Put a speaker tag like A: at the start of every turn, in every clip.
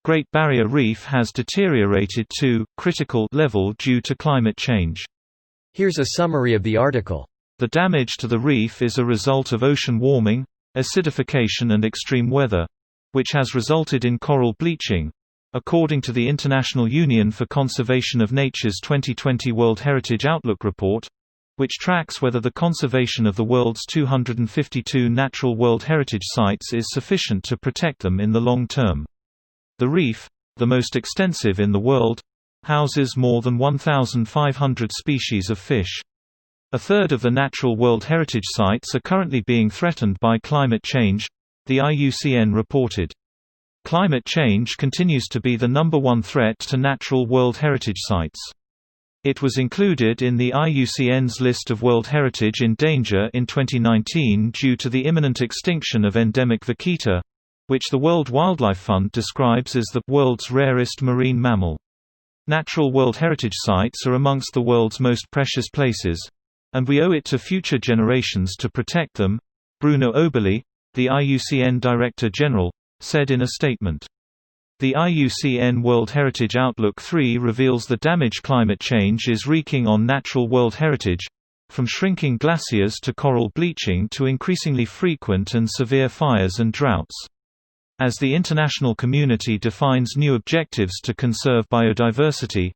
A: Great Barrier Reef has deteriorated to critical level due to climate change.
B: Here's a summary of the article.
A: The damage to the reef is a result of ocean warming, acidification and extreme weather, which has resulted in coral bleaching, according to the International Union for Conservation of Nature's 2020 World Heritage Outlook Report, which tracks whether the conservation of the world's 252 natural World Heritage Sites is sufficient to protect them in the long term. The reef, the most extensive in the world, houses more than 1,500 species of fish. A third of the natural World Heritage Sites are currently being threatened by climate change, the IUCN reported. Climate change continues to be the #1 threat to natural World Heritage Sites. It was included in the IUCN's list of World Heritage in danger in 2019 due to the imminent extinction of endemic vaquita, which the World Wildlife Fund describes as the world's rarest marine mammal. Natural World Heritage Sites are amongst the world's most precious places, and we owe it to future generations to protect them, Bruno Oberli, the IUCN Director General, said in a statement. The IUCN World Heritage Outlook 3 reveals the damage climate change is wreaking on natural world heritage, from shrinking glaciers to coral bleaching to increasingly frequent and severe fires and droughts. As the international community defines new objectives to conserve biodiversity,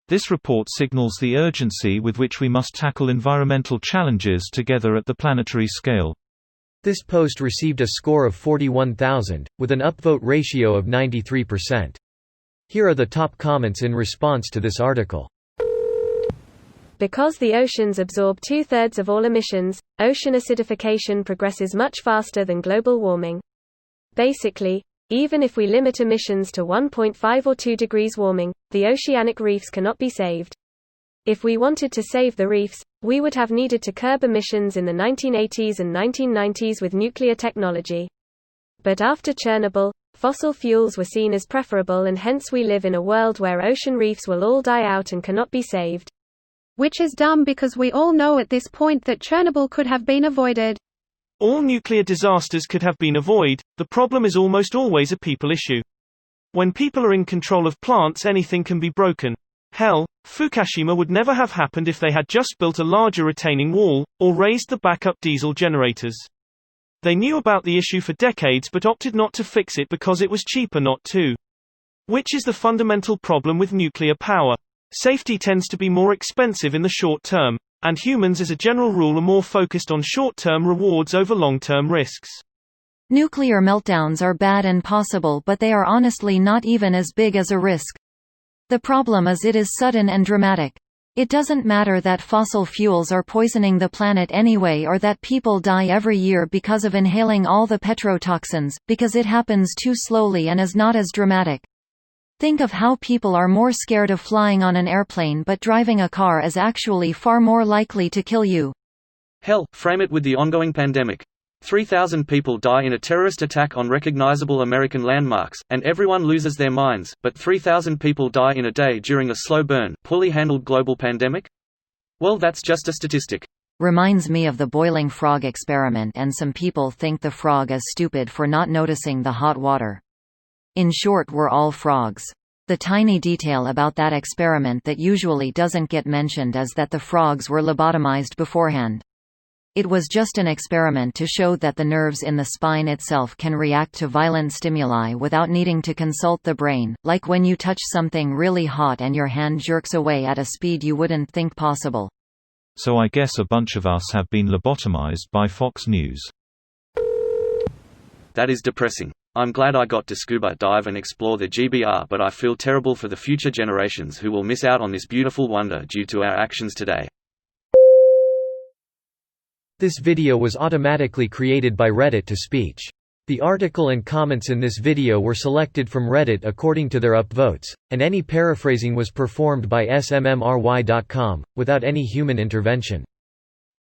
A: this report signals the urgency with which we must tackle environmental challenges together at the planetary scale.
B: This post received a score of 41,000, with an upvote ratio of 93%. Here are the top comments in response to this article.
C: Because the oceans absorb 2/3 of all emissions, ocean acidification progresses much faster than global warming. Basically, even if we limit emissions to 1.5 or 2 degrees warming, the oceanic reefs cannot be saved. If we wanted to save the reefs, we would have needed to curb emissions in the 1980s and 1990s with nuclear technology. But after Chernobyl, fossil fuels were seen as preferable, and hence we live in a world where ocean reefs will all die out and cannot be saved.
D: Which is dumb because we all know at this point that Chernobyl could have been avoided.
E: All nuclear disasters could have been avoided. The problem is almost always a people issue. When people are in control of plants, anything can be broken. Hell, Fukushima would never have happened if they had just built a larger retaining wall, or raised the backup diesel generators. They knew about the issue for decades but opted not to fix it because it was cheaper not to. Which is the fundamental problem with nuclear power. Safety tends to be more expensive in the short term, and humans as a general rule are more focused on short-term rewards over long-term risks.
F: Nuclear meltdowns are bad and possible, but they are honestly not even as big as a risk. The problem is it is sudden and dramatic. It doesn't matter that fossil fuels are poisoning the planet anyway, or that people die every year because of inhaling all the petrotoxins, because it happens too slowly and is not as dramatic. Think of how people are more scared of flying on an airplane, but driving a car is actually far more likely to kill you.
G: Hell, frame it with the ongoing pandemic. 3,000 people die in a terrorist attack on recognizable American landmarks, and everyone loses their minds, but 3,000 people die in a day during a slow burn, poorly handled global pandemic? Well, that's just a statistic.
F: Reminds me of the boiling frog experiment, and some people think the frog is stupid for not noticing the hot water. In short, we're all frogs. The tiny detail about that experiment that usually doesn't get mentioned is that the frogs were lobotomized beforehand. It was just an experiment to show that the nerves in the spine itself can react to violent stimuli without needing to consult the brain, like when you touch something really hot and your hand jerks away at a speed you wouldn't think possible.
A: So I guess a bunch of us have been lobotomized by Fox News.
G: That is depressing. I'm glad I got to scuba dive and explore the GBR, but I feel terrible for the future generations who will miss out on this beautiful wonder due to our actions today.
B: This video was automatically created by Reddit to speech. The article and comments in this video were selected from Reddit according to their upvotes, and any paraphrasing was performed by smmry.com, without any human intervention.